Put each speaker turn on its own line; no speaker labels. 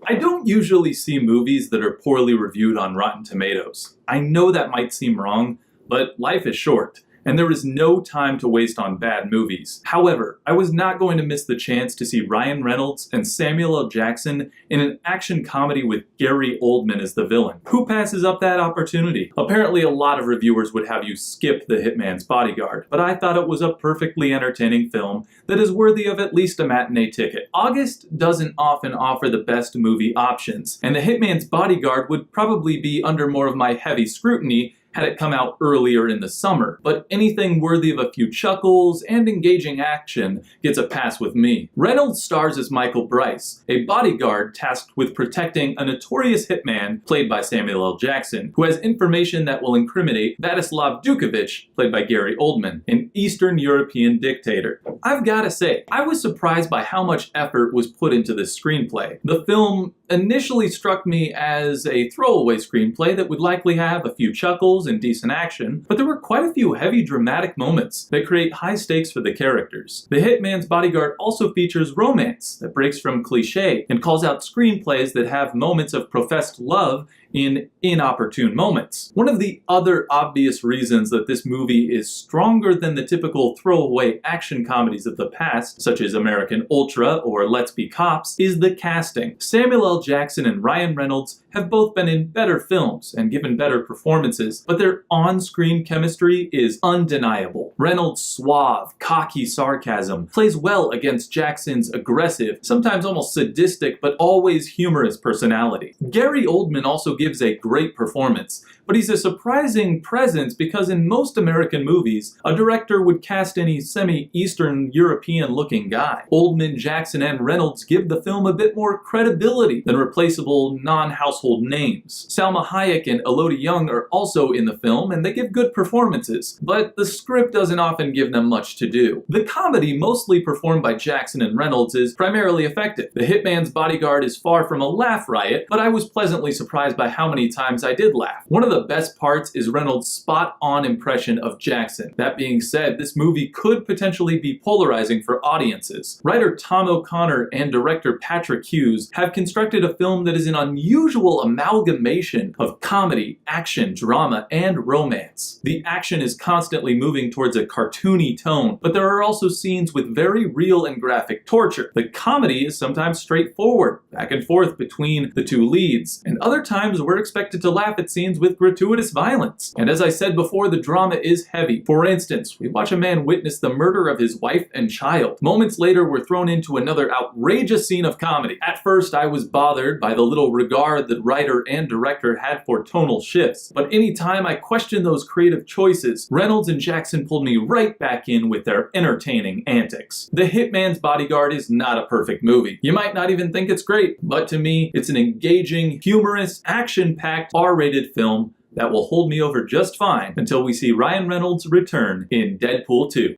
I don't usually see movies that are poorly reviewed on Rotten Tomatoes. I know that might seem wrong, but life is short, and there is no time to waste on bad movies. However, I was not going to miss the chance to see Ryan Reynolds and Samuel L. Jackson in an action comedy with Gary Oldman as the villain. Who passes up that opportunity? Apparently a lot of reviewers would have you skip The Hitman's Bodyguard, but I thought it was a perfectly entertaining film that is worthy of at least a matinee ticket. August doesn't often offer the best movie options, and The Hitman's Bodyguard would probably be under more of my heavy scrutiny had it come out earlier in the summer, but anything worthy of a few chuckles and engaging action gets a pass with me. Reynolds stars as Michael Bryce, a bodyguard tasked with protecting a notorious hitman played by Samuel L. Jackson, who has information that will incriminate Vladislav Dukovich, played by Gary Oldman, an Eastern European dictator. I've gotta say, I was surprised by how much effort was put into this screenplay. The film initially struck me as a throwaway screenplay that would likely have a few chuckles and decent action, but there were quite a few heavy dramatic moments that create high stakes for the characters. The Hitman's Bodyguard also features romance that breaks from cliché and calls out screenplays that have moments of professed love in inopportune moments. One of the other obvious reasons that this movie is stronger than the typical throwaway action comedies of the past, such as American Ultra or Let's Be Cops, is the casting. Samuel L. Jackson and Ryan Reynolds have both been in better films and given better performances, but their on-screen chemistry is undeniable. Reynolds' suave, cocky sarcasm plays well against Jackson's aggressive, sometimes almost sadistic, but always humorous personality. Gary Oldman also gives a great performance, but he's a surprising presence because in most American movies, a director would cast any semi-Eastern European-looking guy. Oldman, Jackson, and Reynolds give the film a bit more credibility than replaceable non-household names. Salma Hayek and Elodie Yung are also in the film, and they give good performances, but the script doesn't often give them much to do. The comedy, mostly performed by Jackson and Reynolds, is primarily effective. The Hitman's Bodyguard is far from a laugh riot, but I was pleasantly surprised by how many times I did laugh. One of the best parts is Reynolds' spot-on impression of Jackson. That being said, this movie could potentially be polarizing for audiences. Writer Tom O'Connor and director Patrick Hughes have constructed a film that is an unusual amalgamation of comedy, action, drama, and romance. The action is constantly moving towards a cartoony tone, but there are also scenes with very real and graphic torture. The comedy is sometimes straightforward, back and forth between the two leads, and other times we're expected to laugh at scenes with gratuitous violence. And as I said before, the drama is heavy. For instance, we watch a man witness the murder of his wife and child. Moments later, we're thrown into another outrageous scene of comedy. At first, I was bothered by the little regard that writer and director had for tonal shifts, but anytime I questioned those creative choices, Reynolds and Jackson pulled me right back in with their entertaining antics. The Hitman's Bodyguard is not a perfect movie. You might not even think it's great, but to me, it's an engaging, humorous, action-packed, R-rated film that will hold me over just fine until we see Ryan Reynolds return in Deadpool 2.